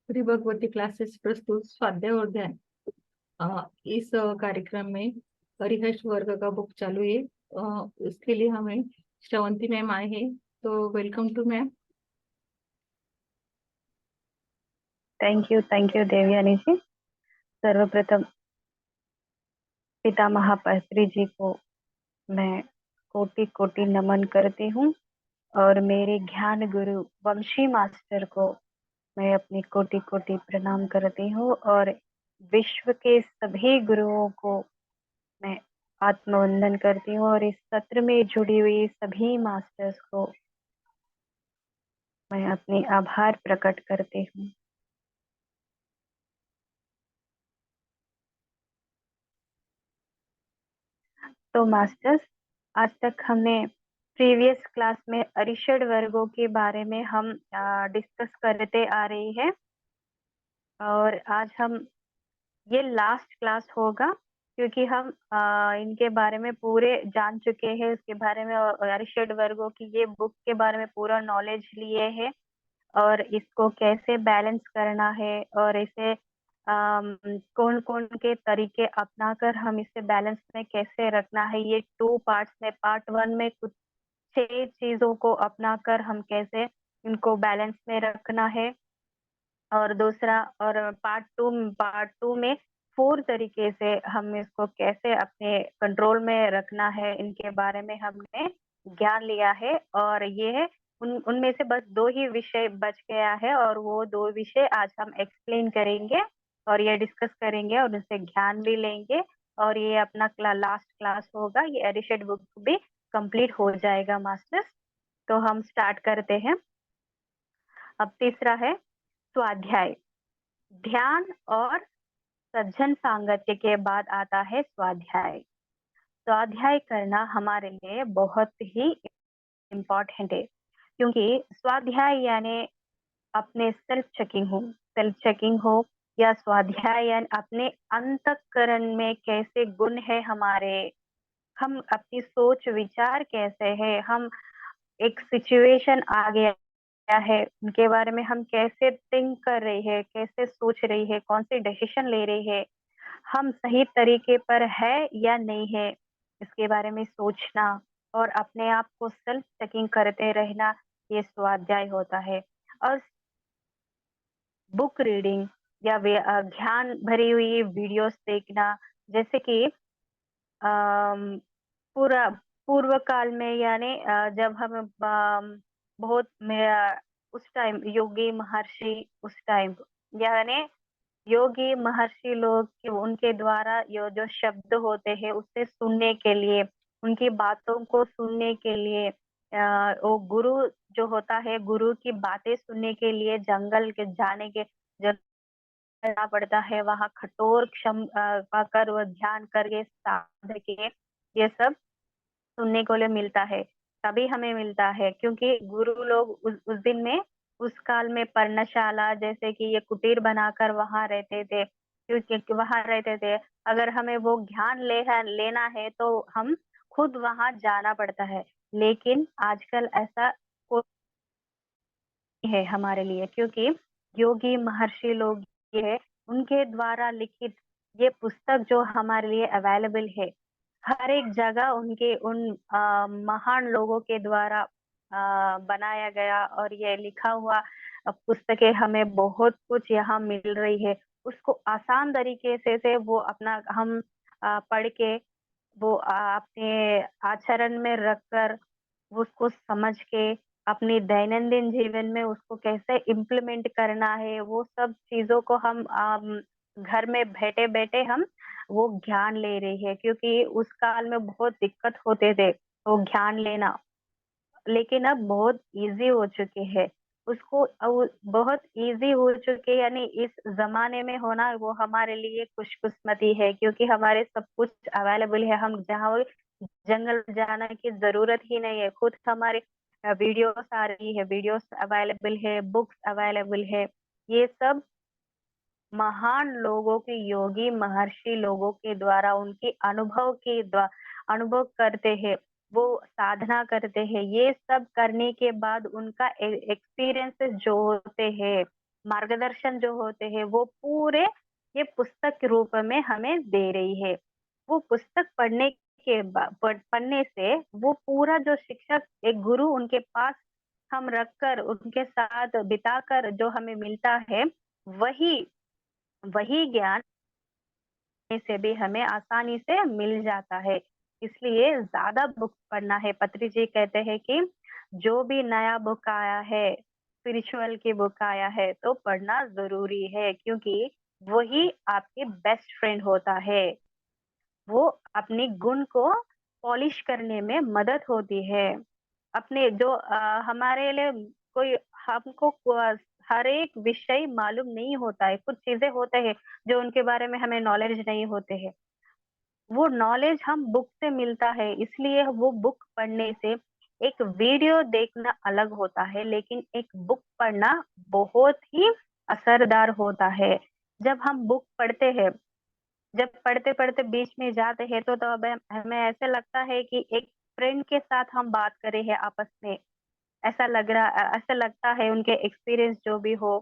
Shri Bhagwati classes प्रस्तुत स्वाध्याय और ध्यान। इस कार्यक्रम में हरिहर्ष वर्ग का बुक चालू है। उसके लिए हमें श्रवंती मैम आए हैं, तो welcome to ma'am. Thank you Devyani ji. सर्वप्रथम पिता महापात्री जी को मैं कोटि कोटि नमन करती हूँ और मेरे ज्ञान गुरु वंशी मास्टर को मैं अपनी कोटि कोटि प्रणाम करती हूँ और विश्व के सभी गुरुओं को मैं आत्मवंदन करती हूँ और इस सत्र में जुड़ी हुई सभी मास्टर्स को मैं अपनी आभार प्रकट करती हूँ। तो मास्टर्स, आज तक हमने प्रीवियस क्लास में अरिषड वर्गों के बारे में हम डिस्कस करते आ रही है और आज हम ये लास्ट क्लास होगा क्योंकि हम इनके बारे में पूरे जान चुके हैं, उसके बारे में और अरिषड वर्गों की ये बुक के बारे में पूरा नॉलेज लिए है और इसको कैसे बैलेंस करना है और इसे कौन कौन के तरीके अपनाकर हम इसे बैलेंस में कैसे रखना है। ये 2 पार्ट्स में, पार्ट 1 में कुछ 6 चीजों को अपनाकर हम कैसे इनको बैलेंस में रखना है और दूसरा और पार्ट टू में 4 तरीके से हम इसको कैसे अपने कंट्रोल में रखना है, इनके बारे में हमने ज्ञान लिया है। और ये है उनमें से बस 2 ही विषय बच गया है और वो 2 विषय आज हम एक्सप्लेन करेंगे और ये डिस्कस करेंगे और उनसे ज्ञान भी लेंगे और ये अपना लास्ट क्लास होगा। ये एडिशेड बुक भी कंप्लीट हो जाएगा मास्टर्स। तो हम स्टार्ट करते हैं। अब तीसरा है स्वाध्याय। ध्यान और सज्जन सांगत्य के बाद आता है स्वाध्याय। स्वाध्याय करना हमारे लिए बहुत ही इम्पोर्टेंट है क्योंकि स्वाध्याय यानी अपने सेल्फ चेकिंग हो या स्वाध्याय यानी अपने अंतःकरण में कैसे गुण है हमारे, हम अपनी सोच विचार कैसे है, हम एक सिचुएशन आ गया है उनके बारे में हम कैसे थिंक कर रही है, कैसे सोच रही है, कौन सी डिसीजन ले रही है, हम सही तरीके पर है या नहीं है, इसके बारे में सोचना और अपने आप को सेल्फ चेकिंग करते रहना, ये स्वाध्याय होता है। और बुक रीडिंग या ज्ञान भरी हुई वीडियोस देखना, जैसे कि पूरा पूर्व काल में यानी जब हम बहुत उस टाइम योगी महर्षि, उस टाइम यानी योगी महर्षि लोग कि उनके द्वारा ये जो शब्द होते हैं उसे सुनने के लिए, उनकी बातों को सुनने के लिए वो गुरु जो होता है, गुरु की बातें सुनने के लिए जंगल के जाने के करना पड़ता है। वहाँ कठोर क्षम पाकर वो ध्यान करके साधक के ये सब सुनने को लिए मिलता है। तभी हमें मिलता है क्योंकि गुरु लोग उस दिन में, उस काल में पर्णशाला जैसे कि ये कुटीर बनाकर वहां रहते थे, क्योंकि वहां रहते थे। अगर हमें वो ज्ञान लेना है तो हम खुद वहां जाना पड़ता है, लेकिन आजकल ऐसा है हमारे लिए क्योंकि योगी महर्षि लोग ये है, उनके द्वारा लिखित ये पुस्तक जो हमारे लिए अवेलेबल है हर एक जगह, उनके उन महान लोगों के द्वारा बनाया गया और ये लिखा हुआ पुस्तकें हमें बहुत कुछ यहाँ मिल रही है। उसको आसान तरीके से वो अपना हम पढ़ के वो अपने आचरण में रखकर उसको समझ के अपनी दैनंदिन जीवन में उसको कैसे इम्प्लीमेंट करना है, वो सब चीजों को हम घर में बैठे बैठे हम वो ज्ञान ले रही है। क्योंकि उस काल में बहुत दिक्कत होते थे वो ज्ञान लेना, लेकिन अब बहुत इजी हो चुके हैं उसको, बहुत इजी हो चुके यानी इस जमाने में होना वो हमारे लिए खुशकिस्मती है क्योंकि हमारे सब कुछ अवेलेबल है। हम जहाँ जंगल जाने की जरूरत ही नहीं है, खुद हमारे वीडियोस आ रही है, वीडियोस अवेलेबल है, बुक्स अवेलेबल है। ये सब महान लोगों के, योगी महर्षि लोगों के द्वारा उनके अनुभव करते हैं, वो साधना करते हैं। ये सब करने के बाद उनका एक्सपीरियंसेस जो होते हैं मार्गदर्शन जो होते हैं वो पूरे ये पुस्तक के रूप में हमें दे रही है। वो पुस्तक पढ़ने से वो पूरा जो शिक्षक एक गुरु उनके पास हम रखकर उनके साथ बिताकर जो हमें मिलता है, वही वही ज्ञान से भी हमें आसानी से मिल जाता है। इसलिए ज़्यादा बुक पढ़ना है। पत्री जी कहते हैं कि जो भी नया बुक आया है, स्पिरिचुअल की बुक आया है, तो पढ़ना ज़रूरी है क्योंकि वही आपके बेस्ट फ्रेंड होता है। वो अपने गुण को पॉलिश करने में मदद होती है। अपने जो हमारे लिए कोई हमको हर एक विषय मालूम नहीं होता है। कुछ चीज़ें होते हैं जो उनके बारे में हमें नॉलेज नहीं होते हैं। वो नॉलेज हम बुक से मिलता है, इसलिए वो बुक पढ़ने से एक वीडियो देखना अलग होता है, लेकिन एक बुक पढ़ना बहुत ही असरदार होता है। जब हम बुक पढ़ते हैं, जब पढ़ते-पढ़ते बीच में जाते हैं तो अब हमें ऐसा लगता है कि एक फ्रेंड के साथ हम बात कर रहे हैं आपस में। ऐसा लगता है उनके एक्सपीरियंस जो भी हो,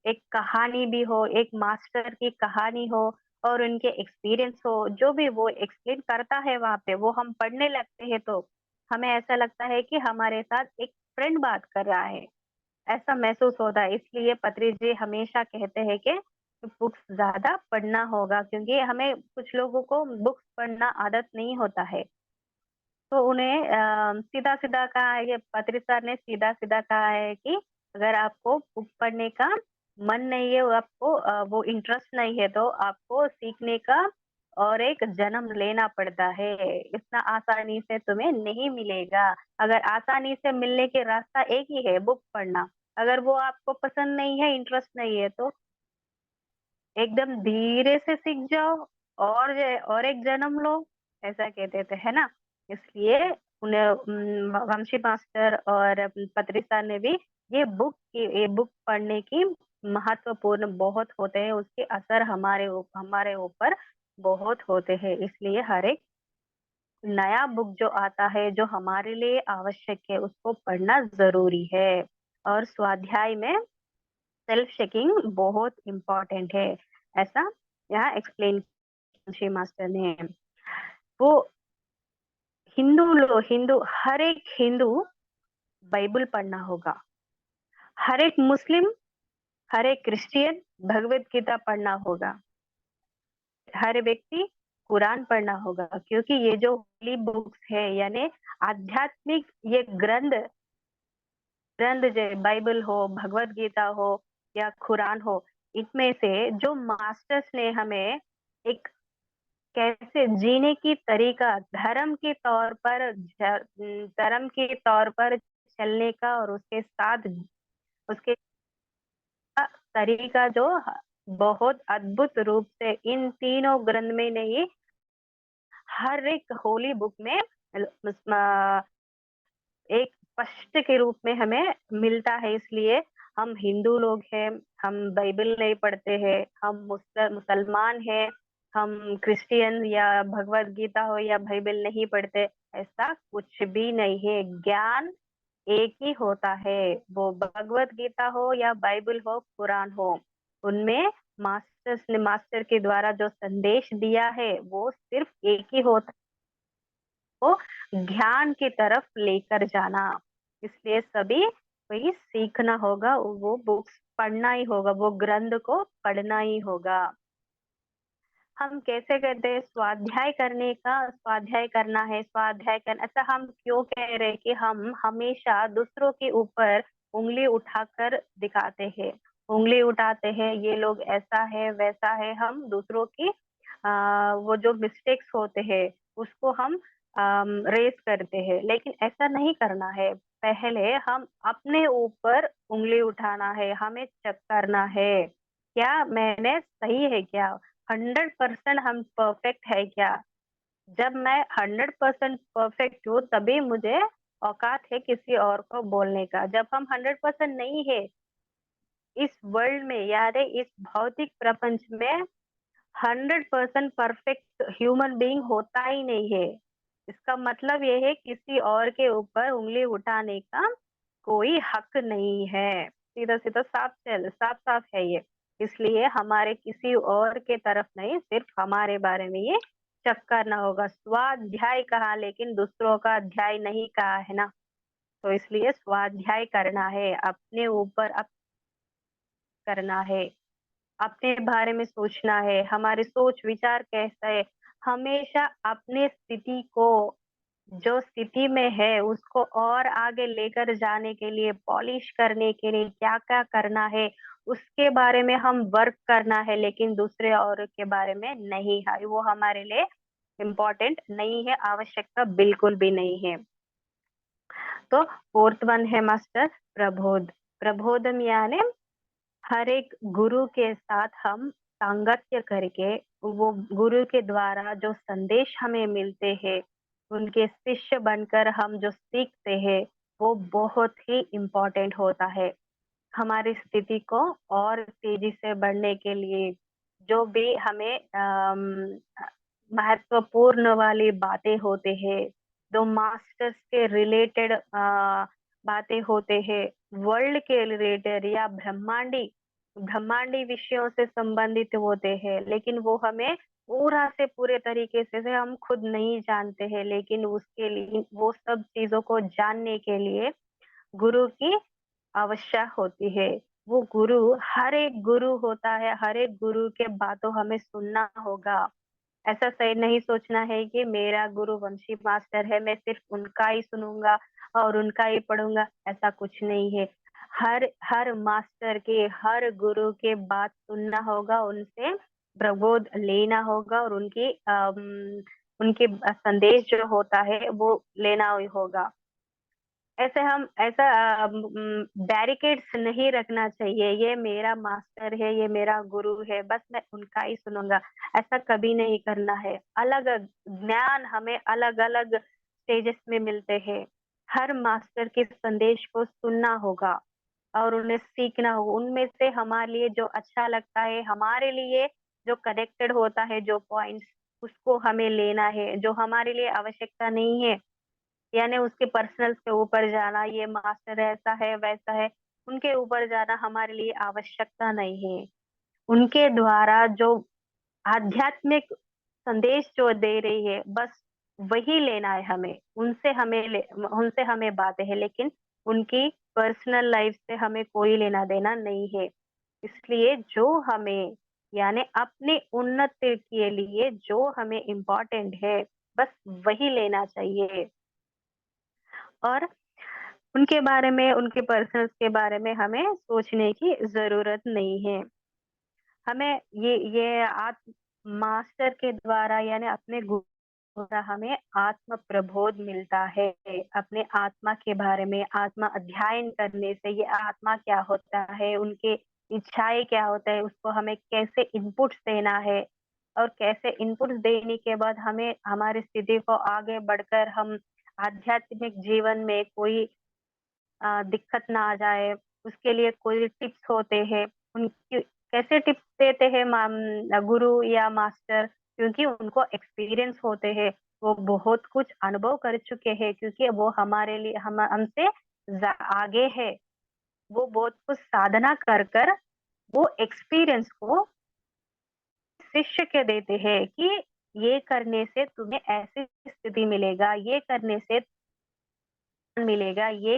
एक कहानी भी हो, एक मास्टर की कहानी हो और उनके एक्सपीरियंस हो, जो भी वो एक्सप्लेन करता है वहाँ पे, वो हम पढ़ने लगते हैं तो हमें ऐसा लगता है कि हमारे साथ एक फ्रेंड बात कर रहा है, ऐसा महसूस होता है। इसलिए पत्री जी हमेशा कहते हैं कि बुक्स ज़्यादा पढ़ना होगा क्योंकि हमें कुछ लोगों को बुक्स पढ़ना आदत नहीं होता है। तो उन्हें सीधा-सीधा कहा है, ये पत्री सर ने सीधा-सीधा कहा है कि अगर आपको बुक पढ़ने का मन नहीं है, वो आपको वो इंटरेस्ट नहीं है, तो आपको सीखने का और एक जन्म लेना पड़ता है। इतना आसानी से तुम्हें नहीं मिलेगा। अगर आसानी से मिलने के रास्ता एक ही है, बुक पढ़ना। अगर वो आपको पसंद नहीं है, इंटरेस्ट नहीं है, तो एकदम धीरे से सीख जाओ और एक जन्म लो, ऐसा कहते थे, है ना? इसलिए उन्हें वंशी मास्टर और पत्री सर ने भी ये बुक पढ़ने की महत्वपूर्ण बहुत होते हैं, उसके असर हमारे ऊपर बहुत होते हैं। इसलिए हर एक नया बुक जो आता है, जो हमारे लिए आवश्यक है, उसको पढ़ना ज़रूरी है। और स्वाध्याय में सेल्फ चेकिंग बहुत इम्पोर्टेंट है, ऐसा यहाँ एक्सप्लेन श्री मास्टर ने। वो हर एक हिंदू बाइबल पढ़ना होगा, हर एक मुस्लिम, हर एक क्रिश्चियन भगवत गीता पढ़ना होगा, हर व्यक्ति कुरान पढ़ना होगा क्योंकि ये जो होली बुक्स है यानी आध्यात्मिक ये ग्रंथ जो बाइबल हो, भगवत गीता हो या कुरान हो, इनमें से जो मास्टर्स ने हमें एक कैसे जीने की तरीका धर्म के तौर पर चलने का और उसके साथ उसके तरीका जो बहुत अद्भुत रूप से इन तीनों ग्रंथ में नहीं हर एक होली बुक में एक स्पष्ट के रूप में हमें मिलता है। इसलिए हम हिंदू लोग हैं, हम बाइबल नहीं पढ़ते हैं, हम मुसलमान हैं, हम क्रिश्चियन या भगवत गीता हो या बाइबल नहीं पढ़ते, ऐसा कुछ भी नहीं है। ज्ञान एक ही होता है, वो भगवत गीता हो या बाइबल हो, कुरान हो, उनमें मास्टर के द्वारा जो संदेश दिया है वो सिर्फ एक ही होता को ध्यान की तरफ लेकर जाना। इसलिए सभी वही सीखना होगा, वो बुक्स पढ़ना ही होगा, वो ग्रंथ को पढ़ना ही होगा। हम कैसे कहते हैं स्वाध्याय करना है, स्वाध्याय करना, ऐसा हम क्यों कह रहे हैं कि हम हमेशा दूसरों के ऊपर उंगली उठाकर दिखाते हैं, उंगली उठाते हैं, ये लोग ऐसा है वैसा है, हम दूसरों की वो जो मिस्टेक्स होते हैं उसको हम रेस करते हैं, लेकिन ऐसा नहीं करना है। पहले हम अपने ऊपर उंगली उठाना है, हमें चेक करना है क्या मैंने सही है क्या, 100% हम परफेक्ट है क्या। जब मैं 100% परफेक्ट हूँ तभी मुझे औकात है किसी और को बोलने का। जब हम 100% नहीं है इस वर्ल्ड में यानी इस भौतिक प्रपंच में 100% परफेक्ट ह्यूमन बीइंग होता ही नहीं है। इसका मतलब ये है किसी और के ऊपर उंगली उठाने का कोई हक नहीं है। सीधा सीधा साफ साफ है ये। इसलिए हमारे किसी और के तरफ नहीं, सिर्फ हमारे बारे में ये चेक करना होगा। स्वाध्याय कहा लेकिन दूसरों का अध्याय नहीं कहा है ना। तो इसलिए स्वाध्याय करना है, अपने ऊपर अप करना है, अपने बारे में सोचना है, हमारे सोच विचार कैसा है। हमेशा अपने स्थिति को, जो स्थिति में है उसको और आगे लेकर जाने के लिए, पॉलिश करने के लिए क्या क्या करना है उसके बारे में हम वर्क करना है, लेकिन दूसरे और के बारे में नहीं है। वो हमारे लिए इम्पोर्टेंट नहीं है, आवश्यकता बिल्कुल भी नहीं है। तो फोर्थ वन है मास्टर प्रबोध। प्रबोधम यानी हर एक गुरु के साथ हम सांगत्य करके, वो गुरु के द्वारा जो संदेश हमें मिलते हैं, उनके शिष्य बनकर हम जो सीखते हैं, वो बहुत ही इम्पोर्टेंट होता है हमारी स्थिति को और तेजी से बढ़ने के लिए। जो भी हमें महत्वपूर्ण वाली बातें होते हैं, जो मास्टर्स के रिलेटेड बातें होते हैं, वर्ल्ड के रिलेटेड या ब्रह्मांडी विषयों से संबंधित होते हैं, लेकिन वो हमें पूरा से पूरे तरीके से हम खुद नहीं जानते हैं, लेकिन उसके लिए वो सब चीजों को जानने के लिए गुरु की आवश्यक होती है। वो गुरु, हर एक गुरु होता है, हर एक गुरु के बातों हमें सुनना होगा। ऐसा सही नहीं सोचना है कि मेरा गुरु वंशी मास्टर है, मैं सिर्फ उनका ही सुनूंगा और उनका ही पढ़ूंगा, ऐसा कुछ नहीं है। हर हर मास्टर के, हर गुरु के बात सुनना होगा, उनसे प्रबोध लेना होगा और उनके संदेश जो होता है वो लेना होगा। ऐसे हम ऐसा बैरिकेड्स नहीं रखना चाहिए, ये मेरा मास्टर है, ये मेरा गुरु है, बस मैं उनका ही सुनूंगा, ऐसा कभी नहीं करना है। अलग ज्ञान हमें अलग अलग स्टेजेस में मिलते हैं। हर मास्टर के संदेश को सुनना होगा और उन्हें सीखना होगा। उनमें से हमारे लिए जो अच्छा लगता है, हमारे लिए जो कनेक्टेड होता है, जो पॉइंट्स, उसको हमें लेना है। जो हमारे लिए आवश्यकता नहीं है, यानी उसके पर्सनल्स के ऊपर जाना, ये मास्टर ऐसा है वैसा है, उनके ऊपर जाना हमारे लिए आवश्यकता नहीं है। उनके द्वारा जो आध्यात्मिक संदेश जो दे रही है, बस वही लेना है हमें। उनसे हमें बातें हैं, लेकिन उनकी पर्सनल लाइफ से हमें कोई लेना देना नहीं है। इसलिए जो हमें, यानी अपनी उन्नति के लिए जो हमें इम्पोर्टेंट है, बस वही लेना चाहिए। और उनके बारे में, उनके पर्सनल्स के बारे में हमें सोचने की जरूरत नहीं है। हमें ये आत्म मास्टर के द्वारा, यानी अपने गुरु द्वारा हमें आत्म प्रबोध मिलता है। अपने आत्मा के बारे में, आत्मा अध्ययन करने से ये आत्मा क्या होता है, उनके इच्छाएं क्या होता है, उसको हमें कैसे इनपुट्स देना है, और कैसे इनपुट्स देने के बाद हमें हमारी स्थिति को आगे बढ़कर हम आध्यात्मिक जीवन में कोई दिक्कत ना आ जाए, उसके लिए कोई टिप्स होते हैं। उनकी कैसे टिप्स देते हैं गुरु या मास्टर, क्योंकि उनको एक्सपीरियंस होते हैं, वो बहुत कुछ अनुभव कर चुके हैं, क्योंकि वो हमारे लिए हम हमसे आगे है। वो बहुत कुछ साधना कर कर वो एक्सपीरियंस को शिष्य के देते हैं कि ये करने से तुम्हें ऐसी स्थिति मिलेगा, ये करने से मिलेगा, ये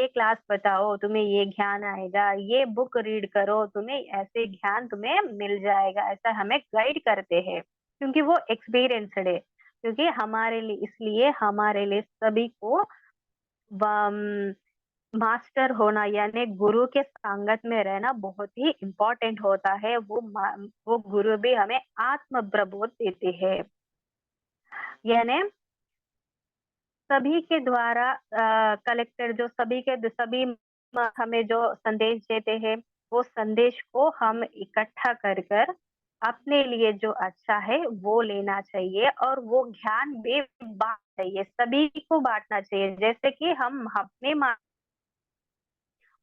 क्लास बताओ तुम्हें ये ज्ञान आएगा, ये बुक रीड करो तुम्हें ऐसे ज्ञान तुम्हें मिल जाएगा, ऐसा हमें गाइड करते हैं, क्योंकि वो एक्सपीरियंसड है। क्योंकि हमारे लिए, इसलिए हमारे लिए सभी को मास्टर होना, यानी गुरु के संगत में रहना बहुत ही इम्पोर्टेंट होता है। वो गुरु भी हमें आत्म प्रबोध देते हैं, यानी सभी के द्वारा कलेक्टेड, जो सभी हमें जो संदेश देते हैं, वो संदेश को हम इकट्ठा कर कर अपने लिए जो अच्छा है वो लेना चाहिए, और वो ज्ञान भी बांटना चाहिए, सभी को बांटना चाहिए। जैसे कि हम अपने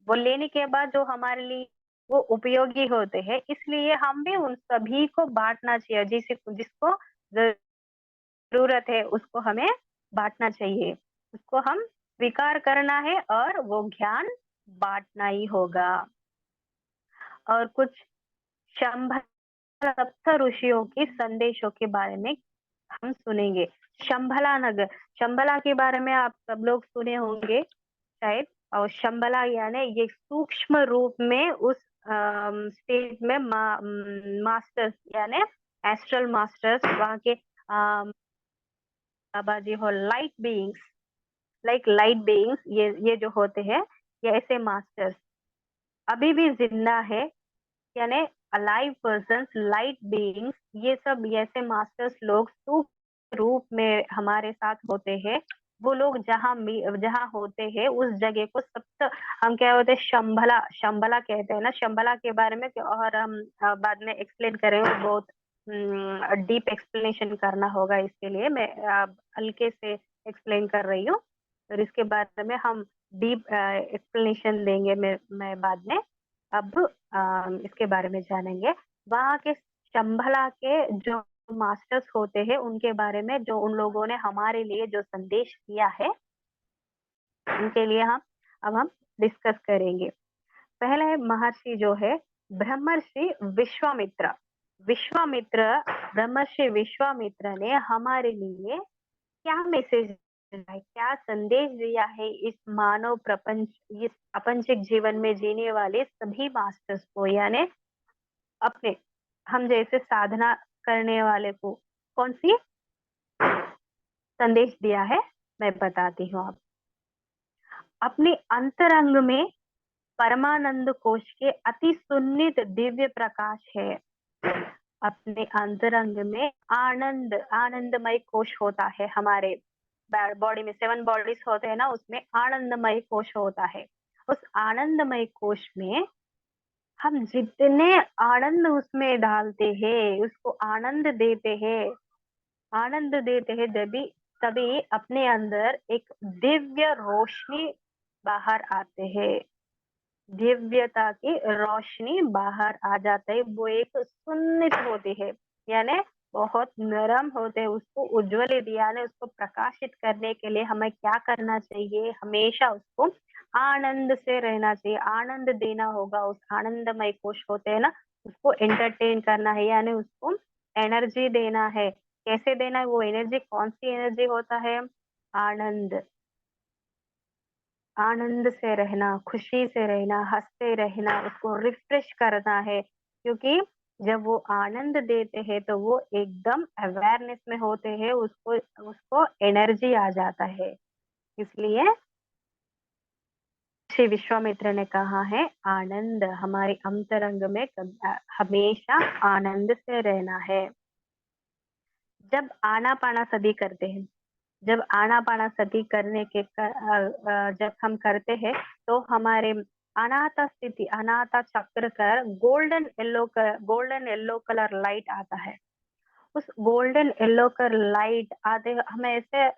वो लेने के बाद जो हमारे लिए वो उपयोगी होते हैं, इसलिए हम भी उन सभी को बांटना चाहिए। जिसको जरूरत है उसको हमें बांटना चाहिए, उसको हम स्वीकार करना है और वो ज्ञान बांटना ही होगा। और कुछ शंभला सप्त ऋषियों के संदेशों के बारे में हम सुनेंगे। शंभला नगर, शंभला के बारे में आप सब लोग सुने होंगे शायद। और शंभला यानी ये सूक्ष्म रूप में उस स्टेट में मास्टर्स यानी एस्ट्रल मास्टर्स, वहाँ के बाबा जी हो, लाइट बीइंग्स, लाइट बीइंग्स, ये जो होते हैं, ये ऐसे मास्टर्स अभी भी जिंदा है, यानी अलाइव पर्सन्स, लाइट बीइंग्स, ये सब ऐसे मास्टर्स लोग सूक्ष्म रूप में हमारे साथ होते हैं। वो लोग जहाँ जहाँ होते हैं उस जगह को सप्त, हम क्या होते हैं, शंभला, शंभला कहते हैं ना। शंभला के बारे में और हम बाद में एक्सप्लेन करेंगे, बहुत डीप एक्सप्लेनेशन करना होगा, इसके लिए मैं हल्के से एक्सप्लेन कर रही हूँ। और इसके बारे में हम डीप एक्सप्लेनेशन देंगे मैं बाद में। अब इसके बारे में जानेंगे। वहाँ के शंभला के जो मास्टर्स होते हैं उनके बारे में, जो उन लोगों ने हमारे लिए जो संदेश दिया है, उनके लिए हम डिस्कस करेंगे। पहले महर्षि जो है ब्रह्मर्षि विश्वामित्र। विश्वामित्र, ब्रह्मर्षि विश्वामित्र ने हमारे लिए क्या मैसेज दिया है, क्या संदेश दिया है इस मानव प्रपंच, इस अपंचिक जीवन में जीने वाले सभी मास्टर्स को, यानी अपने हम जैसे साधना करने वाले को कौन सी संदेश दिया है, मैं बताती हूँ। आप अपने अंतरंग में परमानंद कोश के अति सुन्नित दिव्य प्रकाश है। अपने अंतरंग में आनंदमय कोश होता है। हमारे बॉडी में 7 बॉडीज होते हैं ना, उसमें आनंदमय कोश होता है। उस आनंदमय कोश में हम जितने आनंद उसमें डालते हैं, उसको आनंद देते हैं, तभी तभी अपने अंदर एक दिव्य रोशनी बाहर आते हैं। दिव्यता की रोशनी बाहर आ जाता है। वो एक सुन्नित होती है, यानी बहुत नरम होते हैं। उसको उज्ज्वलित यानी उसको प्रकाशित करने के लिए हमें क्या करना चाहिए, हमेशा उसको आनंद से रहना चाहिए, आनंद देना होगा। उस आनंदमय कोश होते हैं ना, उसको एंटरटेन करना है, यानी उसको एनर्जी देना है। कैसे देना है वो एनर्जी, कौन सी एनर्जी होता है, आनंद। आनंद से रहना, खुशी से रहना, हंसते रहना, उसको रिफ्रेश करना है। क्योंकि जब वो आनंद देते हैं तो वो एकदम अवेयरनेस में होते हैं, उसको उसको एनर्जी आ जाता है। इसलिए श्री विश्वामित्र ने कहा है, आनंद हमारे अंतरंग में हमेशा आनंद से रहना है। जब आनापानासती करते हैं, जब आनापानासती करने के जब हम करते हैं तो हमारे अनाहत स्थिति, अनाहत चक्र कर गोल्डन येलो कलर लाइट आता है। उस गोल्डन येलो कलर लाइट आते हमें ऐसे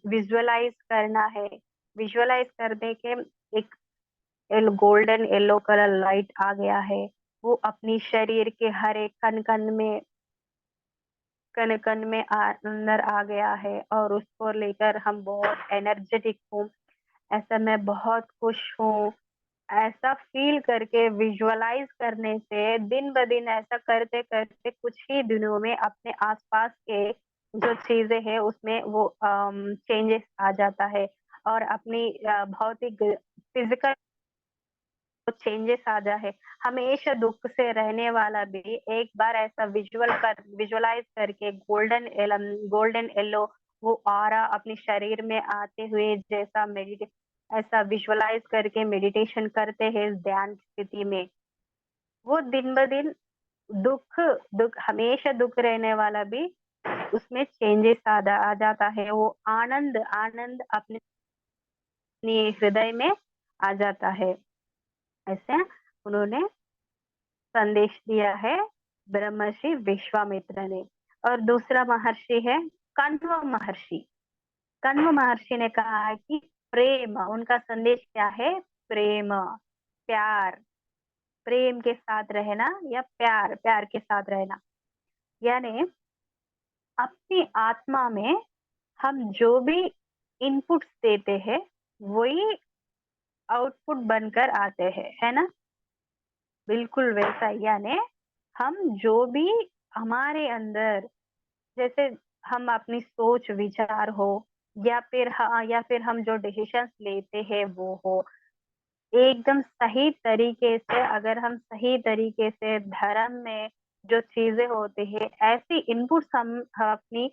विजुअलाइज करना है। विजुअलाइज करने के एक गोल्डन येलो कलर लाइट आ गया है, वो अपनी शरीर के हर एक कण कण में अंदर आ गया है, और उसको लेकर हम बहुत एनर्जेटिक हूँ, ऐसा मैं बहुत खुश हूँ, ऐसा फील करके विजुअलाइज करने से दिन ब दिन ऐसा करते करते कुछ ही दिनों में अपने आसपास के जो चीजें हैं उसमें वो चेंजेस आ जाता है। और अपनी भौतिक फिजिकल चेंजेस आ जाए। हमेशा दुख से रहने वाला भी एक बार ऐसा विजुअलाइज करके गोल्डन येलो वो ऑरा अपने शरीर में आते हुए, जैसा मेडिटेट, ऐसा विजुअलाइज करके मेडिटेशन करते हैं इस ध्यान की स्थिति में, वो दिन ब दिन दुख दुख हमेशा दुख रहने वाला भी उसमें चेंजेस आ जाता है। वो आनंद आनंद अपने हृदय में आ जाता है। ऐसे उन्होंने संदेश दिया है ब्रह्मर्षि विश्वामित्र ने। और दूसरा महर्षि है कण्व महर्षि। कण्व महर्षि ने कहा है कि प्रेम, उनका संदेश क्या है, प्रेम, प्यार, प्रेम के साथ रहना, या प्यार प्यार के साथ रहना। यानी अपनी आत्मा में हम जो भी इनपुट्स देते हैं वही आउटपुट बनकर आते हैं, है ना? बिल्कुल वैसा ही, यानी हम जो भी हमारे अंदर, जैसे हम अपनी सोच विचार हो, या फिर हाँ, या फिर हम जो डिसीजंस लेते हैं वो हो, एकदम सही तरीके से, अगर हम सही तरीके से धर्म में जो चीजें होती है, ऐसी इनपुट्स हम अपनी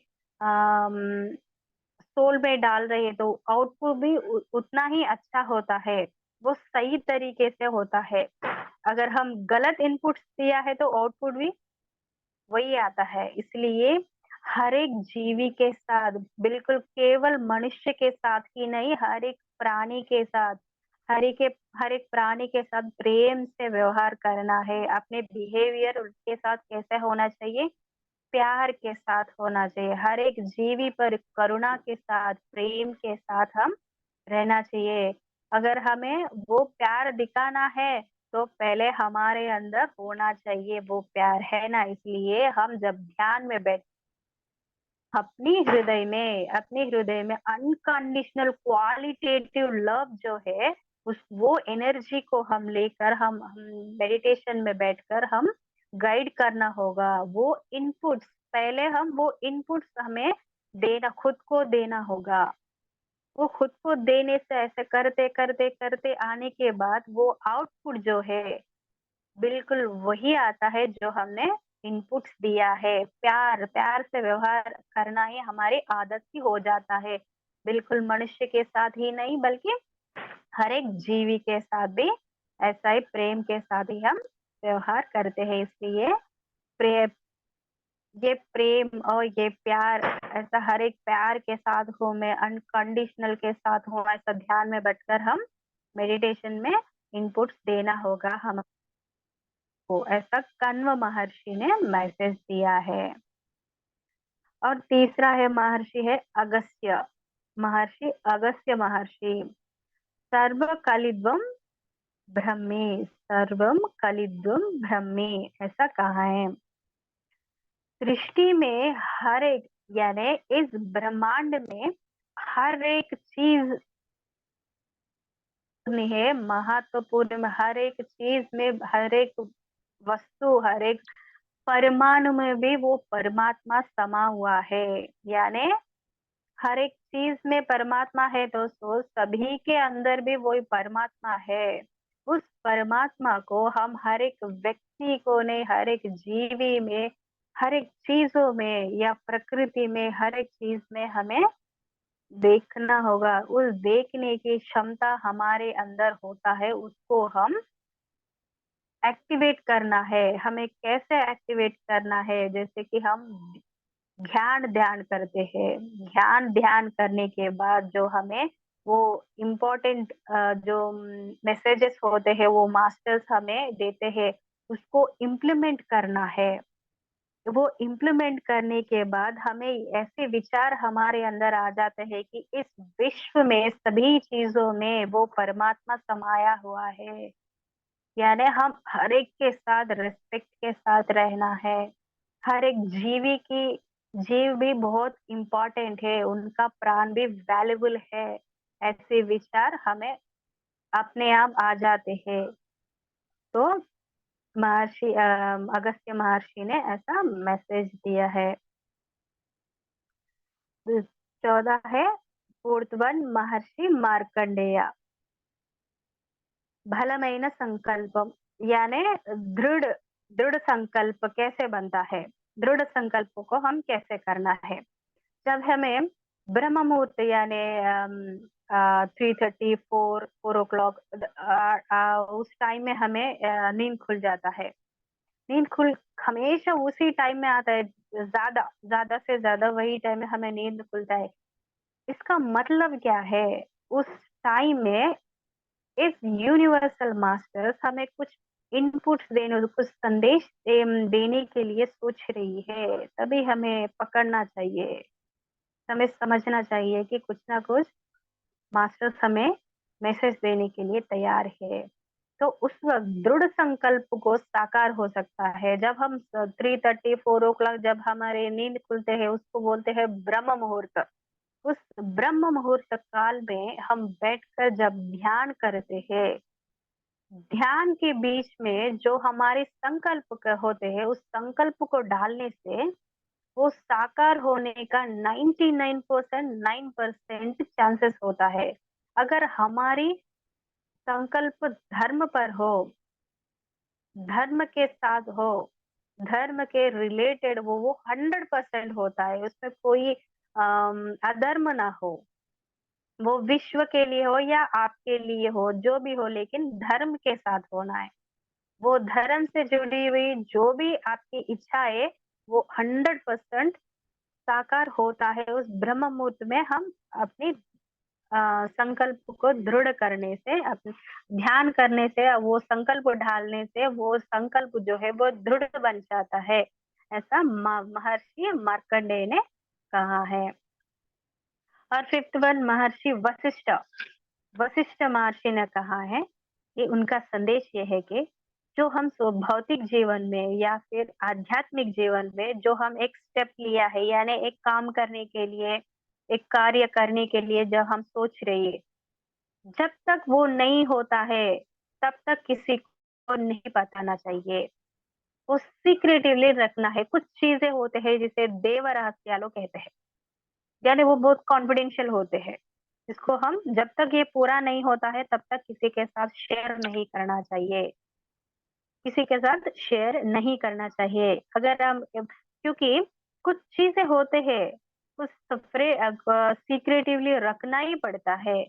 सोल में डाल रहे हैं, तो आउटपुट भी उतना ही अच्छा होता है, वो सही तरीके से होता है। अगर हम गलत इनपुट्स दिया है तो आउटपुट भी वही आता है। इसलिए हर एक जीवी के साथ, बिल्कुल केवल मनुष्य के साथ ही नहीं, हर एक प्राणी के साथ, हर एक प्राणी के साथ प्रेम से व्यवहार करना है। अपने बिहेवियर उनके साथ कैसे होना चाहिए? प्यार के साथ होना चाहिए। हर एक जीवी पर करुणा के साथ, प्रेम के साथ हम रहना चाहिए। अगर हमें वो प्यार दिखाना है, तो पहले हमारे अंदर होना चाहिए वो प्यार, है ना? इसलिए हम जब ध्यान में बैठ, अपने हृदय में अनकंडीशनल क्वालिटेटिव लव जो है, उस वो एनर्जी को हम लेकर, हम मेडिटेशन में बैठकर हम गाइड करना होगा। वो इनपुट्स, पहले हम वो इनपुट्स हमें देना, खुद को देना होगा। वो खुद को देने से, ऐसे करते करते करते आने के बाद वो आउटपुट जो है, बिल्कुल वही आता है जो हमने इनपुट्स दिया है। प्यार, प्यार से व्यवहार करना ही हमारी आदत ही हो जाता है। बिल्कुल मनुष्य के साथ ही नहीं, बल्कि हर एक जीवी के साथ भी ऐसा ही प्रेम के साथ ही हम व्यवहार करते हैं। इसलिए प्रे, ये प्रेम और ये प्यार, ऐसा हर एक प्यार के साथ हो, मैं अनकंडीशनल के साथ हो, ऐसा ध्यान में बैठकर हम मेडिटेशन में इनपुट्स देना होगा हमको। ऐसा कण्व महर्षि ने मैसेज दिया है। और तीसरा है महर्षि है अगस्त्य महर्षि। अगस्त्य महर्षि, सर्व कलिद्वम ब्रह्मी, सर्वम कलिद्वम ब्रह्मी, ऐसा कहा है। सृष्टि में हर एक, यानी इस ब्रह्मांड में हर एक चीज है महत्वपूर्ण में, हर एक चीज में, हर एक वस्तु, हर एक परमाणु में भी वो परमात्मा समा हुआ है। यानी हर एक चीज में परमात्मा है, तो सभी के अंदर भी वही परमात्मा है। उस परमात्मा को हम हर एक व्यक्ति को ने, हर एक जीवी में, हर एक चीजों में या प्रकृति में, हर एक चीज में हमें देखना होगा। उस देखने की क्षमता हमारे अंदर होता है, उसको हम एक्टिवेट करना है। हमें कैसे एक्टिवेट करना है? जैसे कि हम ध्यान ध्यान करते हैं। ध्यान करने के बाद जो हमें वो इम्पोर्टेंट जो मैसेजेस होते हैं, वो मास्टर्स हमें देते हैं, उसको इम्प्लीमेंट करना है। वो इम्प्लीमेंट करने के बाद हमें ऐसे विचार हमारे अंदर आ जाते हैं कि इस विश्व में सभी चीजों में वो परमात्मा समाया हुआ है। यानी हम हर एक के साथ रिस्पेक्ट के साथ रहना है। हर एक जीव भी बहुत इम्पोर्टेंट है, उनका प्राण भी वैल्यूबल है। ऐसे विचार हमें अपने आप आ जाते हैं। तो अगस्त्य महर्षि ने ऐसा मैसेज दिया है। 14 है ऊर्ध्वन महर्षि मार्कंडेय, బలమైన संकल्पम, यानी दृढ़ दृढ़ संकल्प कैसे बनता है? दृढ़ संकल्प को हम कैसे करना है? जब हमें ब्रह्म मुहूर्त, यानी 3:30 4 o'clock, उस टाइम में हमें नींद खुल जाता है। नींद खुल हमेशा उसी टाइम में आता है, ज्यादा ज्यादा से ज्यादा वही टाइम में हमें नींद खुलता है। इसका मतलब क्या है? उस टाइम में इस यूनिवर्सल मास्टर्स हमें कुछ इनपुट्स देने, कुछ संदेश देने के लिए सोच रही है। तभी हमें पकड़ना चाहिए, हमें समझना चाहिए कि कुछ ना कुछ मास्टर्स हमें मैसेज देने के लिए तैयार है। तो उस वक्त दृढ़ संकल्प को साकार हो सकता है जब हम 3:30 4 o'clock जब हमारे नींद खुलते हैं, उसको बोलते हैं ब्रह्म मुहूर्त। उस ब्रह्म मुहूर्त काल में हम बैठकर जब ध्यान करते हैं, ध्यान के बीच में जो हमारे संकल्प होते हैं, उस संकल्प को डालने से वो साकार होने का 99% चांसेस होता है। अगर हमारी संकल्प धर्म पर हो, धर्म के साथ हो, धर्म के रिलेटेड वो 100% होता है, उसमें कोई अधर्म ना हो, वो विश्व के लिए हो या आपके लिए हो, जो भी हो, लेकिन धर्म के साथ होना है। वो धर्म से जुड़ी हुई जो भी आपकी इच्छा है, वो 100% साकार होता है। उस ब्रह्म मुहूर्त में हम अपनी संकल्प को दृढ़ करने से, अपने ध्यान करने से, वो संकल्प ढालने से वो संकल्प जो है वो दृढ़ बन जाता है। ऐसा महर्षि मार्कंडेय ने कहा है। और फिफ्थ वन, महर्षि वशिष्ठ, वशिष्ठ महर्षि ने कहा है कि उनका संदेश ये है कि जो हम भौतिक जीवन में या फिर आध्यात्मिक जीवन में जो हम एक स्टेप लिया है, यानी एक काम करने के लिए, एक कार्य करने के लिए जब हम सोच रहे हैं, जब तक वो नहीं होता है तब तक किसी को नहीं बताना चाहिए। वो सीक्रेटिवली रखना है। कुछ चीजें होते हैं जिसे देव रहस्यालो कहते हैं, यानी वो बहुत कॉन्फिडेंशियल होते हैं, जिसको हम जब तक ये पूरा नहीं होता है तब तक किसी के साथ शेयर नहीं करना चाहिए, किसी के साथ शेयर नहीं करना चाहिए। अगर हम, क्योंकि कुछ चीजें होते हैं, कुछ सफरे सीक्रेटिवली रखना ही पड़ता है।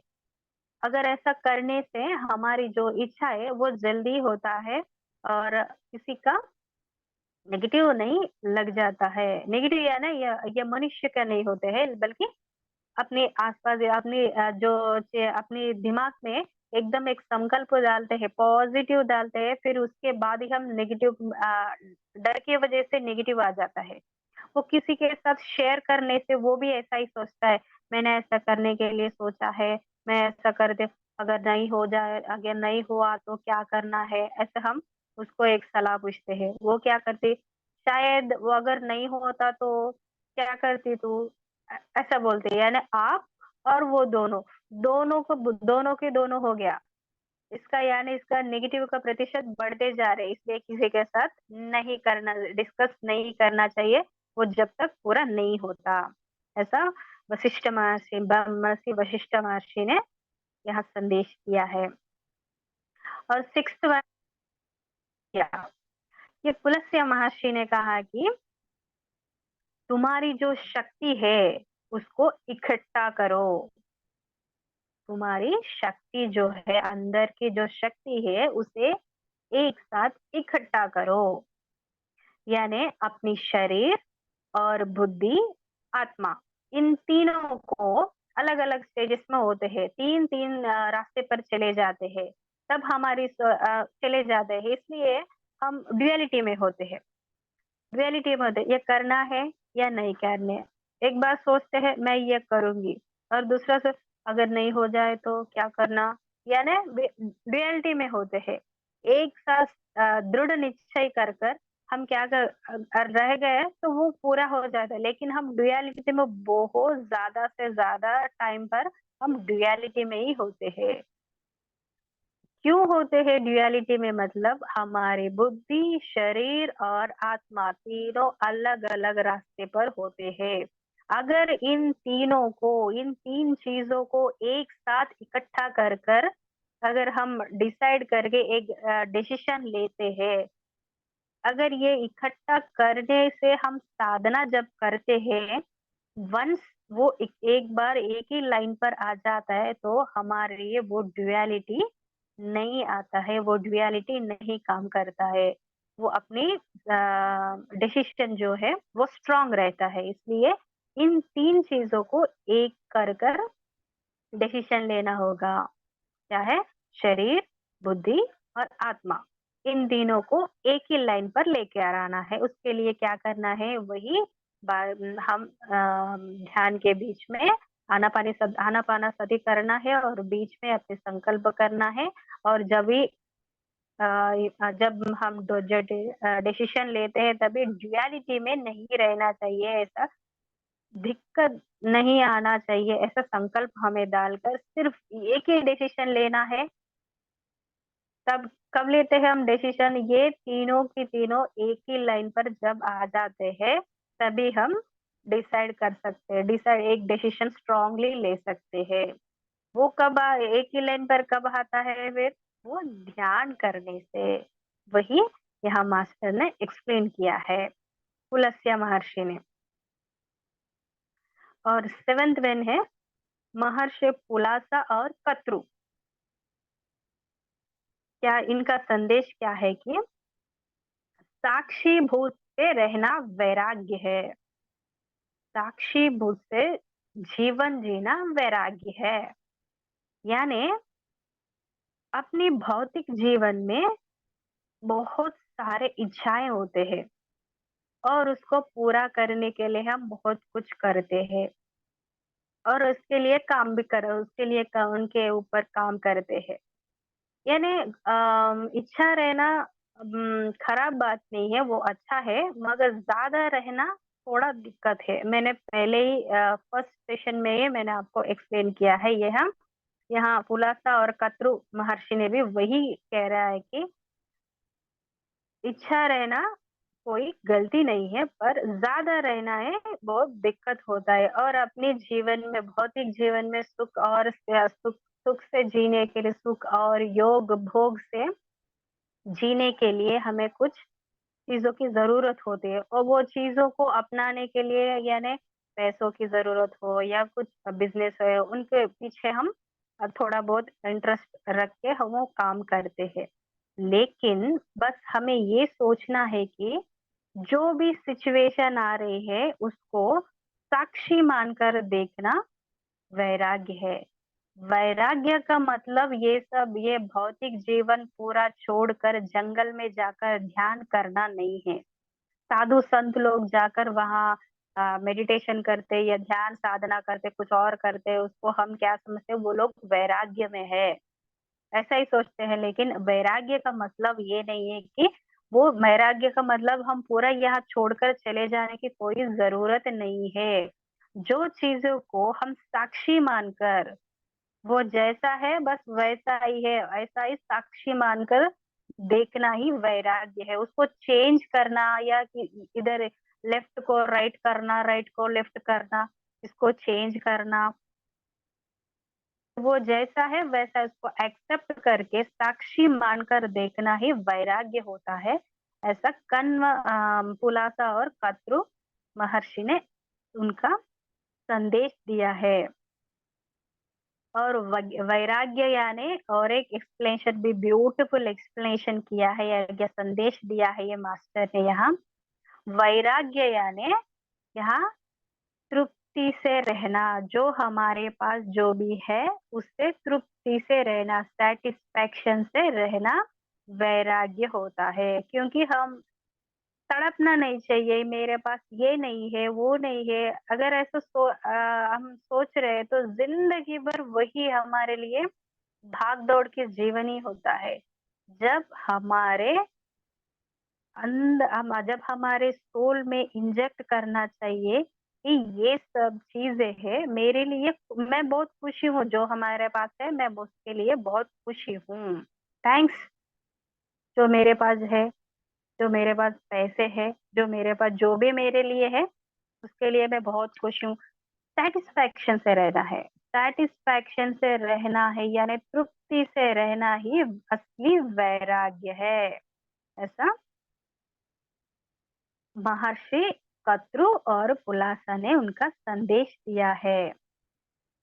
अगर ऐसा करने से हमारी जो इच्छा है वो जल्दी होता है और किसी का नेगेटिव नहीं लग जाता है। नेगेटिव या ना, ये मनुष्य का नहीं होते हैं, बल्कि अपने आसपास या अपनी अपने दिमाग में एकदम एक संकल्प डालते हैं, पॉजिटिव डालते हैं, फिर उसके बाद ही हम नेगेटिव, डर की वजह से नेगेटिव आ जाता है। वो किसी के साथ शेयर करने से वो भी ऐसा ही सोचता है, मैंने ऐसा करने के लिए सोचा है, मैं ऐसा कर दे, अगर नहीं हो जाए, अगर नहीं हुआ तो क्या करना है, ऐसा हम उसको एक सलाह पूछते हैं। वो क्या करती, शायद वो अगर नहीं होता तो क्या करती तू, ऐसा बोलते हैं। यानी आप और वो दोनों, दोनों के दोनों हो गया इसका, यानी इसका नेगेटिव का प्रतिशत बढ़ते जा रहे हैं। इसलिए किसी के साथ नहीं करना, डिस्कस नहीं करना चाहिए, वो जब तक पूरा नहीं होता। ऐसा वशिष्ठ महर्षि, महर्षि वशिष्ठ महर्षि ने यहाँ संदेश दिया है। और सिक्स्थ वन, ये पुलस्त्य महर्षि ने कहा कि तुम्हारी जो शक्ति है उसको इकट्ठा करो। तुम्हारी शक्ति जो है, अंदर की जो शक्ति है, उसे एक साथ इकट्ठा करो। यानी अपनी शरीर और बुद्धि, आत्मा, इन तीनों को अलग अलग स्टेजेस में होते हैं, तीन तीन रास्ते पर चले जाते हैं, तब हमारी चले जाते हैं। इसलिए हम ड्युअलिटी में होते हैं, ड्युअलिटी में होते हैं, ये करना है या नहीं करने। एक बार सोचते हैं मैं ये करूंगी, और दूसरा से अगर नहीं हो जाए तो क्या करना, यानी ड्युअलिटी में होते हैं। एक साथ दृढ़ निश्चय कर कर हम क्या रह गए तो वो पूरा हो जाता है, लेकिन हम ड्युअलिटी में बहुत ज्यादा से ज्यादा टाइम पर हम ड्युअलिटी में ही होते हैं। क्यों होते हैं ड्युअलिटी में, मतलब हमारी बुद्धि, शरीर और आत्मा तीनों अलग अलग रास्ते पर होते हैं। अगर इन तीनों को, इन तीन चीजों को एक साथ इकट्ठा कर कर अगर हम डिसाइड करके एक डिसीजन लेते हैं, अगर ये इकट्ठा करने से हम साधना जब करते हैं, वंस वो एक बार एक ही लाइन पर आ जाता है तो हमारे लिए वो ड्युअलिटी नहीं आता है, वो ड्युअलिटी नहीं काम करता है। वो अपनी डिसीजन जो है वो स्ट्रांग रहता है। इसलिए इन तीन चीजों को एक कर कर डिसीजन लेना होगा। क्या है, शरीर, बुद्धि और आत्मा, इन तीनों को एक ही लाइन पर लेके आना है। उसके लिए क्या करना है, वही हम ध्यान के बीच में आनापानासति करना है, और बीच में अपने संकल्प करना है। और जब हम डिसीजन लेते हैं तभी ड्युअलिटी में नहीं रहना चाहिए। ऐसा दिक्कत नहीं आना चाहिए, ऐसा संकल्प हमें डालकर सिर्फ एक ही डिसीजन लेना है। तब कब लेते हैं हम डिसीजन? ये तीनों की तीनों एक ही लाइन पर जब आ जाते हैं, तभी हम डिसाइड कर सकते हैं, डिसाइड एक डिसीजन स्ट्रांगली ले सकते हैं। वो एक ही लाइन पर कब आता है फिर? वो ध्यान करने से। वही यहाँ मास्टर ने एक्सप्लेन किया है, पुलस्त्य महर्षि ने। और सेवेंथ वन है महर्षि पुलासा और कत्रु। क्या इनका संदेश क्या है कि साक्षी भूत से रहना वैराग्य है। साक्षी भूत से जीवन जीना वैराग्य है। यानी अपनी भौतिक जीवन में बहुत सारे इच्छाएं होते हैं और उसको पूरा करने के लिए हम बहुत कुछ करते हैं और उसके लिए काम भी कर उसके लिए उनके ऊपर काम करते हैं। यानी इच्छा रहना खराब बात नहीं है, वो अच्छा है, मगर ज्यादा रहना थोड़ा दिक्कत है। मैंने पहले ही फर्स्ट सेशन में ही मैंने आपको एक्सप्लेन किया है। ये हम यहाँ पुलासा और कत्रु महर्षि ने भी वही कह रहा है कि इच्छा रहना कोई गलती नहीं है, पर ज्यादा रहना है बहुत दिक्कत होता है। और अपने जीवन में, भौतिक जीवन में सुख से जीने के लिए, सुख और योग भोग से जीने के लिए हमें कुछ चीजों की जरूरत होती है, और वो चीजों को अपनाने के लिए यानी पैसों की जरूरत हो या कुछ बिजनेस हो, उनके पीछे हम थोड़ा बहुत इंटरेस्ट रख के हम वो काम करते हैं। लेकिन बस हमें ये सोचना है कि जो भी सिचुएशन आ रही है उसको साक्षी मानकर देखना वैराग्य है। वैराग्य का मतलब ये भौतिक जीवन पूरा छोड़कर जंगल में जाकर ध्यान करना नहीं है। साधु संत लोग जाकर वहाँ मेडिटेशन करते या ध्यान साधना करते, कुछ और करते, उसको हम क्या समझते हैं? वो लोग वैराग्य में है, ऐसा ही सोचते हैं। लेकिन वैराग्य का मतलब ये नहीं है कि वो वैराग्य का मतलब हम पूरा यहाँ छोड़कर चले जाने की कोई जरूरत नहीं है। जो चीजों को हम साक्षी मानकर, वो जैसा है बस वैसा ही है, ऐसा ही साक्षी मानकर देखना ही वैराग्य है। उसको चेंज करना या कि इधर लेफ्ट को राइट करना, राइट को लेफ्ट करना, इसको चेंज करना, वो जैसा है वैसा उसको एक्सेप्ट करके साक्षी मानकर देखना ही वैराग्य होता है। ऐसा पुलासा और कत्रु महर्षि ने उनका संदेश दिया है। और वैराग्य यानी और एक एक्सप्लेनेशन भी, ब्यूटीफुल एक्सप्लेनेशन किया है या संदेश दिया है ये मास्टर ने यहाँ। वैराग्य यानी यहाँ तृप्ति से रहना, जो हमारे पास जो भी है उससे तृप्ति से रहना, सेटिस्फैक्शन से रहना वैराग्य होता है। क्योंकि हम तड़पना नहीं चाहिए, मेरे पास ये नहीं है वो नहीं है। अगर ऐसा हम सोच रहे हैं तो जिंदगी भर वही हमारे लिए भाग दौड़ के जीवन ही होता है। जब हमारे जब हमारे सोल में इंजेक्ट करना चाहिए कि ये सब चीजें है मेरे लिए, मैं बहुत खुशी हूँ जो हमारे पास है, मैं उसके लिए बहुत खुशी हूँ, थैंक्स जो मेरे पास है, जो मेरे पास पैसे है, जो मेरे पास जो भी मेरे लिए है, उसके लिए मैं बहुत खुश हूँ। सेटिस्फैक्शन से रहना है, सेटिस्फैक्शन से रहना है यानी तृप्ति से रहना ही असली वैराग्य है। ऐसा महर्षि कत्रु और पुलासा ने उनका संदेश दिया है।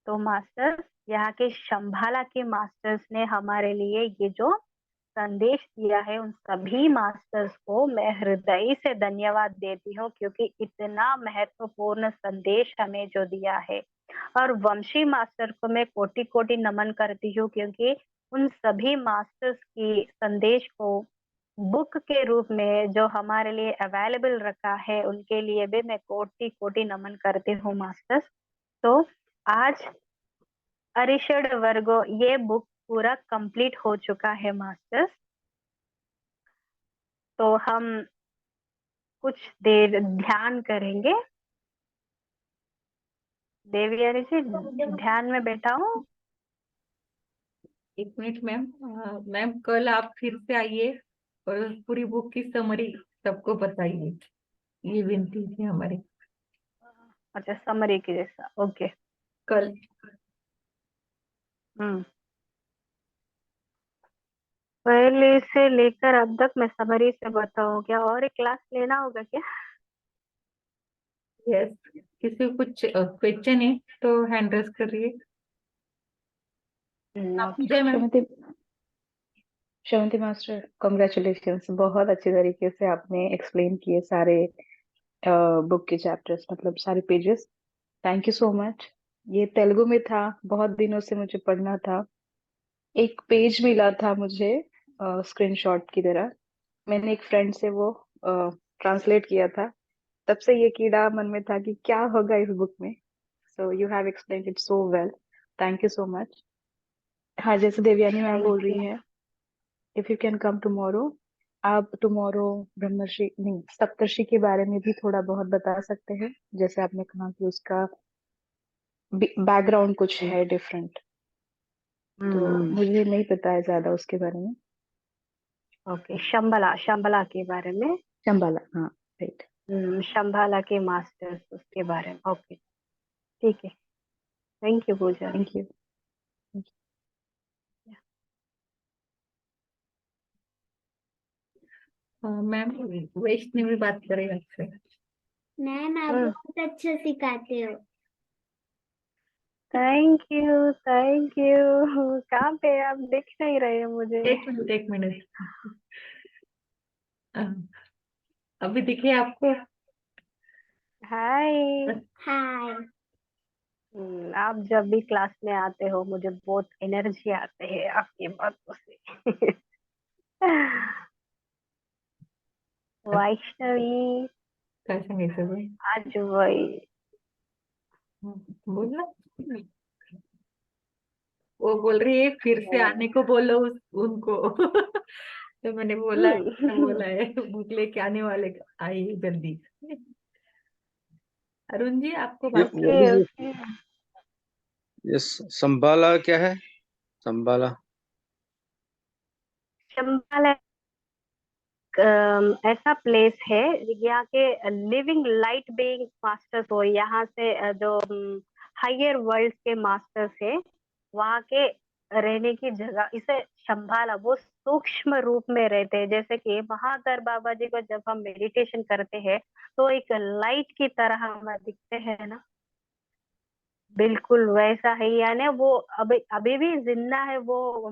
तो मास्टर्स, यहाँ के शंभाला के मास्टर्स ने हमारे लिए ये जो संदेश दिया है, उन सभी मास्टर्स को मैं हृदय से धन्यवाद देती हूँ, क्योंकि इतना महत्वपूर्ण संदेश हमें जो दिया है। और वंशी मास्टर को मैं कोटि कोटि नमन करती हूँ, क्योंकि उन सभी मास्टर्स की संदेश को बुक के रूप में जो हमारे लिए अवेलेबल रखा है, उनके लिए भी मैं कोटि कोटि नमन करती हूँ मास्टर्स। तो आज अरिषड वर्गो ये बुक पूरा कंप्लीट हो चुका है मास्टर्स। तो हम कुछ देर ध्यान करेंगे। देवयानी जी, ध्यान में बैठा हूँ। एक मिनट मैम। मैम कल आप फिर से आइए और पूरी बुक की समरी सबको बताइए, ये विनती थी हमारी। अच्छा, समरी की जैसा, ओके। कल। हम्म। पहले से लेकर अब तक मैं समरी से बताऊँ क्या? और एक क्लास लेना होगा क्या? यस, किसी को कुछ क्वेश्चन है तो हैंड रेस करिए। आप ओके। जय ma'am. Shrimati Shrimati master, congratulations. बहुत अच्छे तरीके से आपने एक्सप्लेन किए सारे बुक के चैप्टर्स, मतलब सारे pages. Thank you so much. ये तेलुगु में था, बहुत दिनों से मुझे पढ़ना था। एक पेज मिला था मुझे स्क्रीनशॉट की तरह, मैंने एक फ्रेंड से वो ट्रांसलेट किया था। तब से ये कीड़ा मन में था कि क्या होगा इस बुक में। So you have explained it so well, thank you so much. हाँ, जैसे देवयानी मैम बोल थैंक रही यू। है, if you can come tomorrow, आप टुमारो ब्रह्मर्षि नहीं सप्तर्षि के बारे में भी थोड़ा बहुत बता सकते हैं। जैसे आपने कहा कि उसका बैकग्राउंड कुछ है डिफरेंट, तो हम्म। मुझे नहीं पता है ज्यादा उसके बारे में। ओके, शंबला, शंबला के बारे में। चंबाला, हाँ, राइट। शंबाला के मास्टर्स, उसके बारे में। ओके, ठीक है। Thank you Pooja ji. Thank you. Ma'am Vaishnavi बात करें आपसे। मैम आप हम्म। बहुत अच्छा सिखाते हो। Thank you, thank you. कहाँ पे आप? दिख नहीं रहे मुझे। एक मिनट एक मिनट। अ, अभी दिखे आपको? हाय। हाय। आप जब भी क्लास में आते हो मुझे बहुत एनर्जी आते हैं आपकी बातों से। वैष्णवी, काय सांगायचं बे? आज वही। बोल ना। वो बोल रही है फिर से आने को बोलो उनको। तो मैंने बोला है, तो बोला है बुक लेके आने वाले, आइए जल्दी। अरुण जी आपको ये बात what okay, is this? Okay. ये संबाला क्या है? संबाला। चंबल ऐसा प्लेस है, यहाँ के लिविंग लाइट बीइंग मास्टर्स हो, यहाँ से जो हायर वर्ल्ड के मास्टर्स है, वहाँ के रहने की जगह, इसे शंभाला, वो सूक्ष्म रूप में रहते हैं। जैसे कि महातर बाबा जी को जब हम मेडिटेशन करते हैं तो एक लाइट की तरह हमें दिखते हैं ना, बिल्कुल वैसा है। यानी वो अभी अभी भी जिंदा है, वो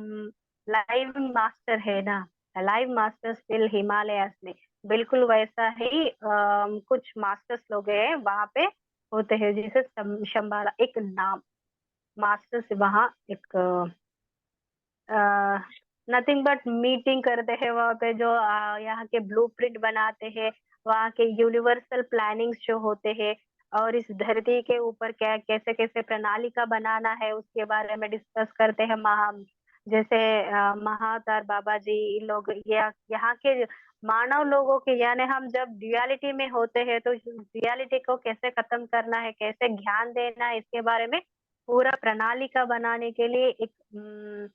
लाइव मास्टर है ना, लाइव मास्टर्स स्टिल हिमालयास में। बिल्कुल वैसा ही कुछ मास्टर्स लोग हैं वहां पे होते हैं, जैसे शंबाला एक नाम मास्टर्स वहाँ एक नथिंग बट मीटिंग करते हैं वहाँ पे, जो यहाँ के ब्लूप्रिंट बनाते हैं, वहाँ के यूनिवर्सल प्लानिंग्स जो होते हैं, और इस धरती के ऊपर क्या कैसे कैसे प्रणाली का बनाना है उसके बारे में डिस्कस करते हैं। जैसे महातार बाबा जी, इन लोग यहाँ के मानव लोगों के, यानी हम जब ड्युअलिटी में होते हैं तो ड्युअलिटी को कैसे खत्म करना है, कैसे ज्ञान देना है, इसके बारे में पूरा प्रणाली का बनाने के लिए एक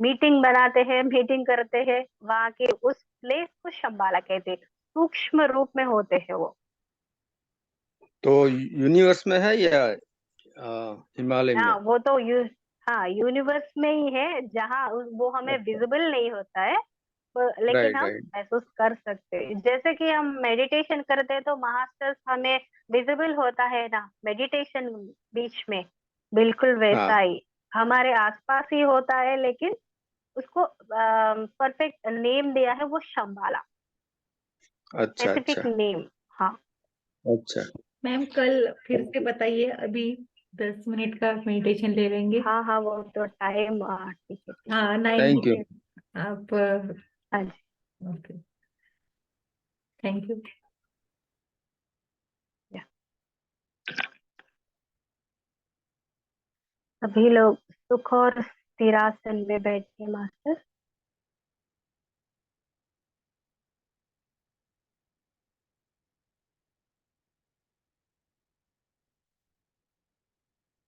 मीटिंग बनाते हैं, मीटिंग करते हैं। वहां के उस प्लेस को शंबाला कहते हैं, सूक्ष्म रूप में होते हैं वो। तो यूनिवर्स में है या हिमालय में? हाँ, वो तो हाँ, यूनिवर्स में ही है, जहाँ वो हमें अच्छा, विजिबल नहीं होता है, लेकिन राइट हम राइट। महसूस कर सकते हैं। जैसे कि हम मेडिटेशन करते हैं तो मास्टर्स हमें विजिबल होता है ना मेडिटेशन बीच में, बिल्कुल वैसा हाँ, ही हमारे आसपास ही होता है, लेकिन उसको परफेक्ट नेम दिया है वो शंबाला, अच्छा स्पेसिफिक अच्छा नेम। हाँ। अच्छा। मैम कल फिर से बताइए, अभी 10 मिनट का मेडिटेशन ले लेंगे। हाँ हाँ, वो तो टाइम, ठीक है, ठीक है। हाँ 9 थैंक यू। आप। हाँ जी। Okay, thank you. या। सभी लोग सुख और स्थिरासन में बैठिए मास्टर।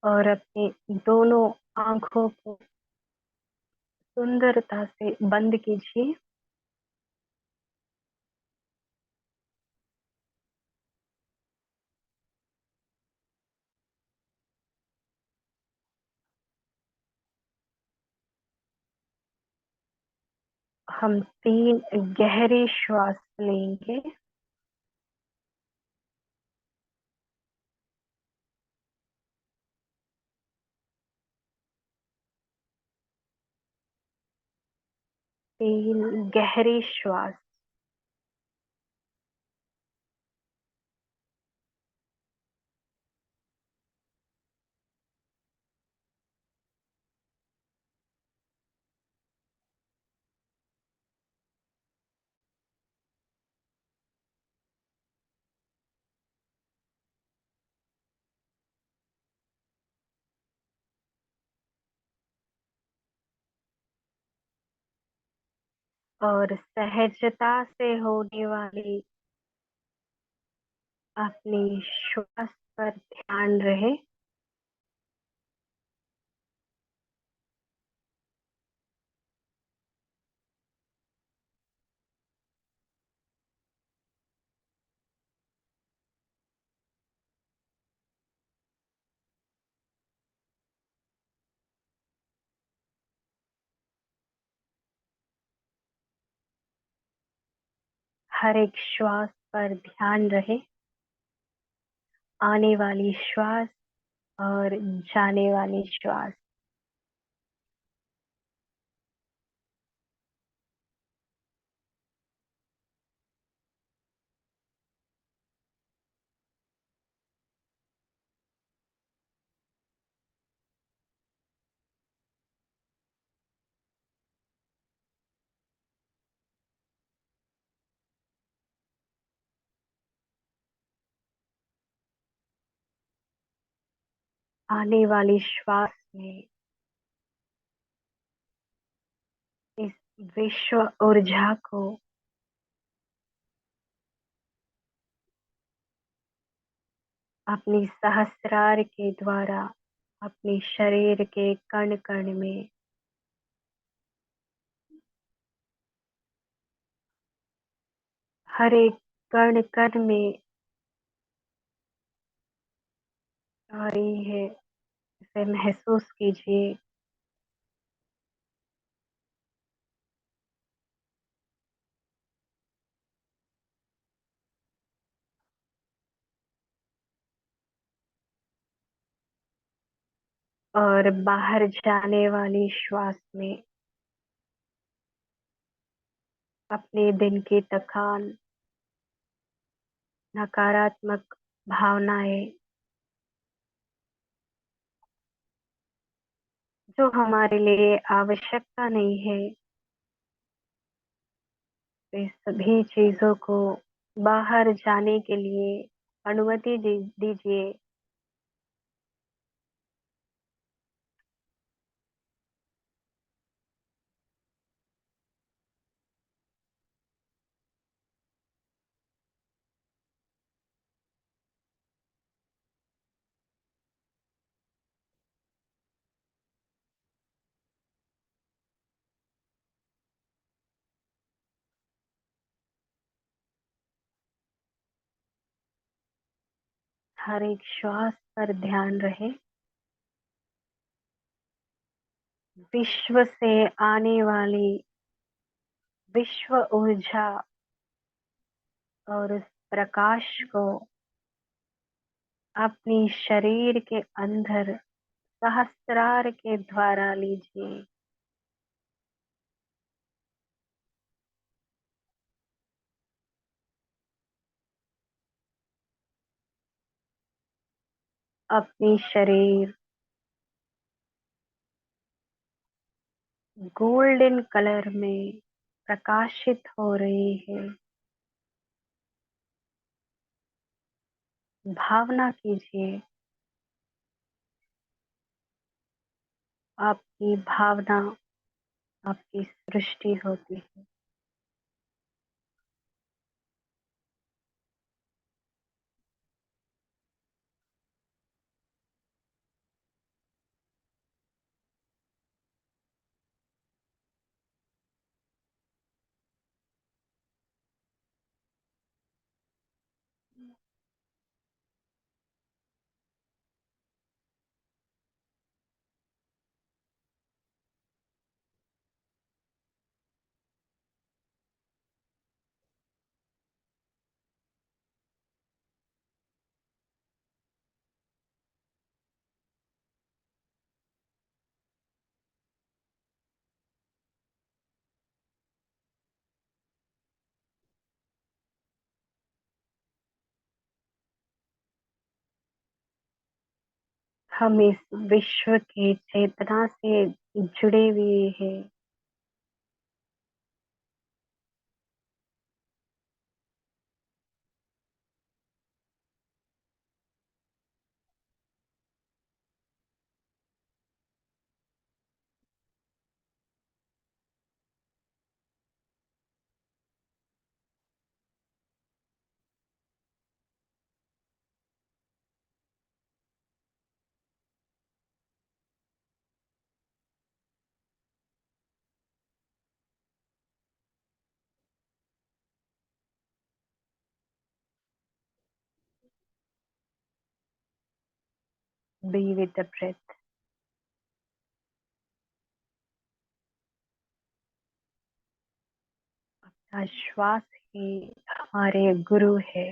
और अपनी दोनों आंखों को सुंदरता से बंद कीजिए। हम 3 गहरे श्वास लेंगे। तीन गहरे श्वास। और सहजता से होने वाली अपनी श्वास पर ध्यान रहे। हर एक श्वास पर ध्यान रहे, आने वाली श्वास और जाने वाली श्वास। आने वाली श्वास में इस विश्व ऊर्जा को अपनी सहस्रार के द्वारा अपने शरीर के कण कण में हर एक कण कण में आ रही है, इसे महसूस कीजिए। और बाहर जाने वाली श्वास में अपने दिन की थकान, नकारात्मक भावनाएं जो हमारे लिए आवश्यकता नहीं है, इस सभी चीजों को बाहर जाने के लिए अनुमति दीजिए। हर एक श्वास पर ध्यान रहे। विश्व से आने वाली विश्व ऊर्जा और उस प्रकाश को अपनी शरीर के अंदर सहस्रार के द्वारा लीजिए। अपनी शरीर गोल्डन कलर में प्रकाशित हो रही है। भावना कीजिए, आपकी भावना आपकी सृष्टि होती है। हम इस विश्व की चेतना से जुड़े हुए हैं। Be with the breath. अपना श्वास ही हमारे गुरु है।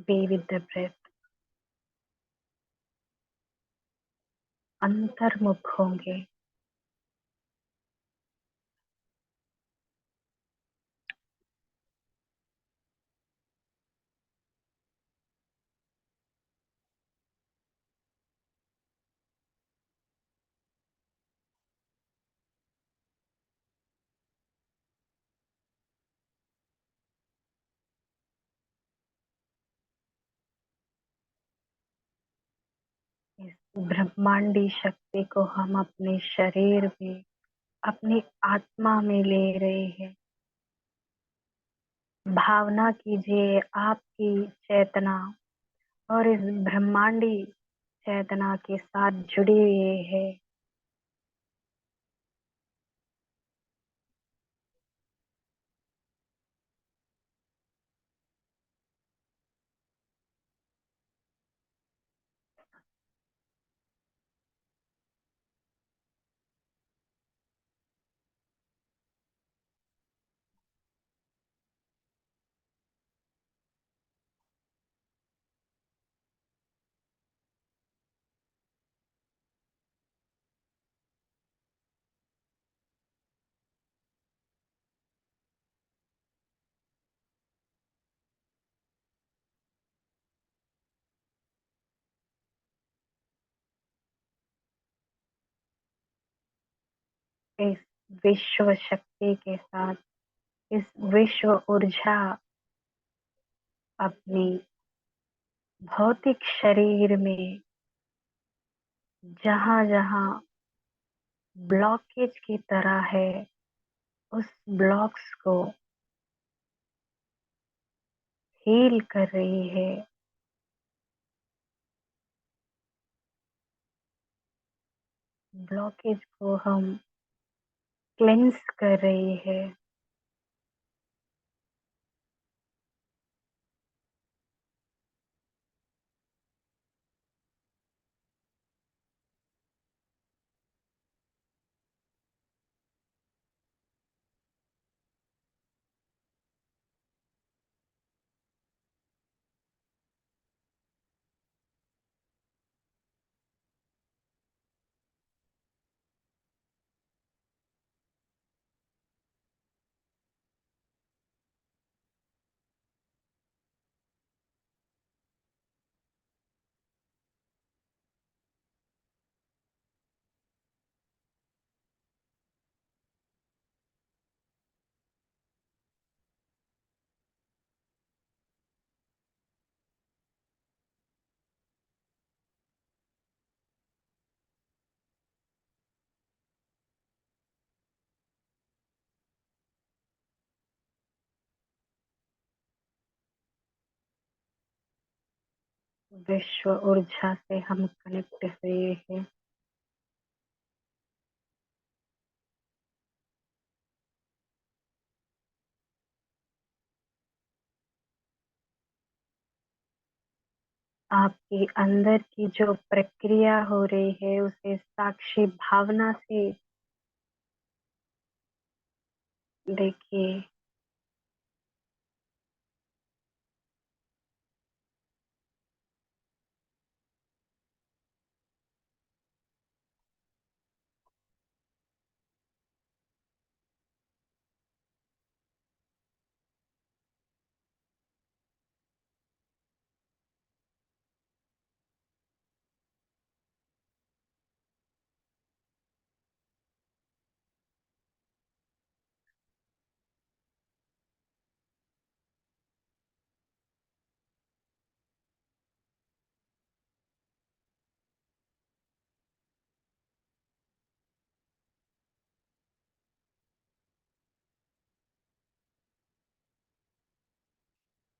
Be with the breath. अंतर्मुख होंगे। इस ब्रह्मांडी शक्ति को हम अपने शरीर में, अपनी आत्मा में ले रहे हैं। भावना कीजिए आपकी चेतना और इस ब्रह्मांडी चेतना के साथ जुड़े हुए है। इस विश्व शक्ति के साथ, इस विश्व ऊर्जा अपनी भौतिक शरीर में जहां जहां ब्लॉकेज की तरह है, उस ब्लॉक्स को हील कर रही है। ब्लॉकेज को हम क्लेंस कर रही है। विश्व ऊर्जा से हम कनेक्ट हुए हैं। आपके अंदर की जो प्रक्रिया हो रही है उसे साक्षी भावना से देखिए।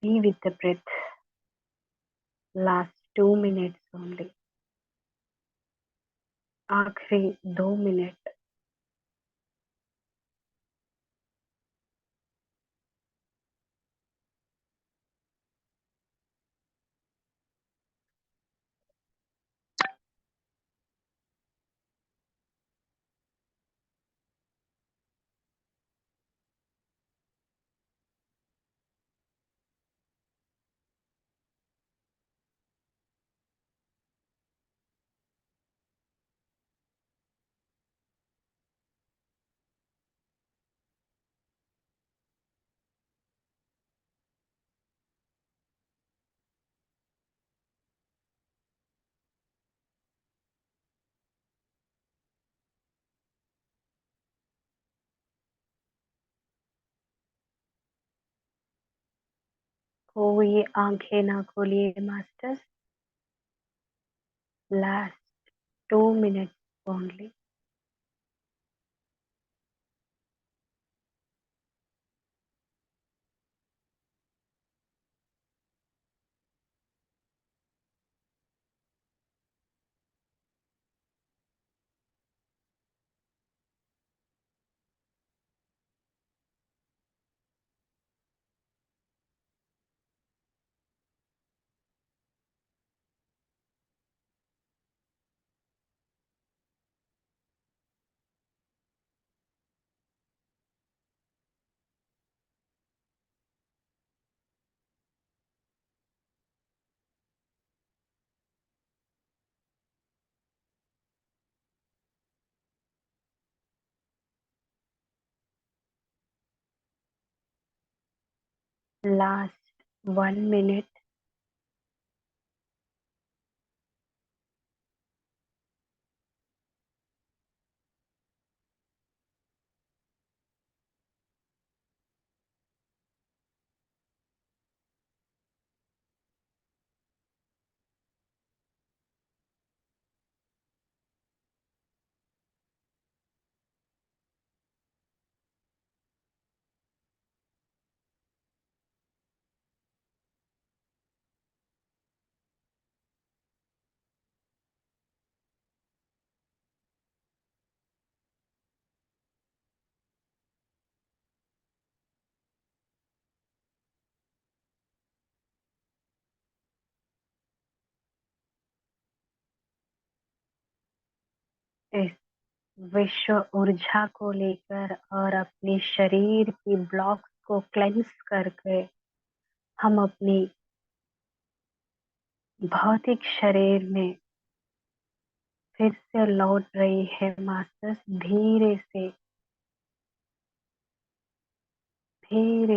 Be with the breath. Last 2 minutes only. आखिरी 2 मिनट। कोई आंखें ना खोलिए masters. Last 2 minutes only. Last 1 minute. इस विश्व ऊर्जा को लेकर और अपने शरीर की ब्लॉक्स को क्लेंस करके हम अपनी भौतिक शरीर में फिर से लौट रही है मास्टर्स। धीरे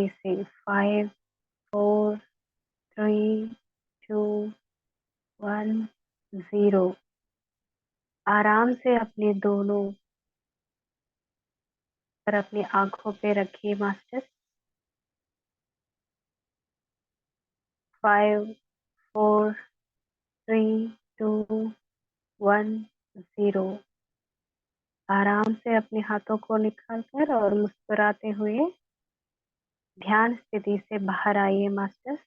से 5 4 3 2 1 0। आराम से अपने दोनों पर अपनी आंखों पे रखिए मास्टर्स। 5 4 3 2 1 0। आराम से अपने हाथों को निकालकर और मुस्कुराते हुए ध्यान स्थिति से बाहर आइए मास्टर्स।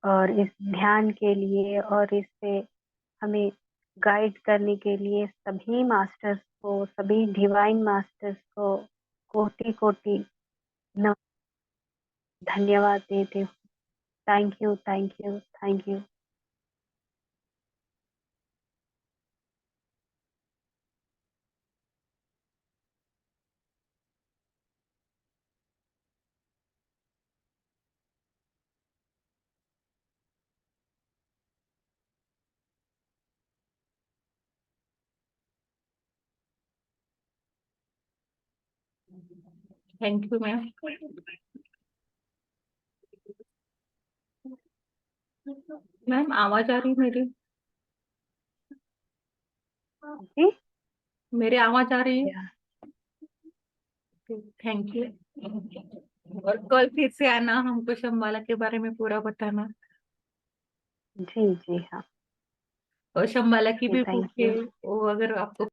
और इस ध्यान के लिए और इससे हमें गाइड करने के लिए सभी मास्टर्स को, सभी डिवाइन मास्टर्स को कोटि कोटि धन्यवाद देते हूँ। Thank you, thank you, thank you. Thank you ma'am. Ma'am आवाज आ रही है मेरी? जी, मेरी आवाज आ रही है? या, थैंक यू। और कल फिर से आना, हमको शंबाला के बारे में पूरा बताना। जी जी हाँ, और शंबाला की जी भी थैंक बुक है, यू। वो अगर आपको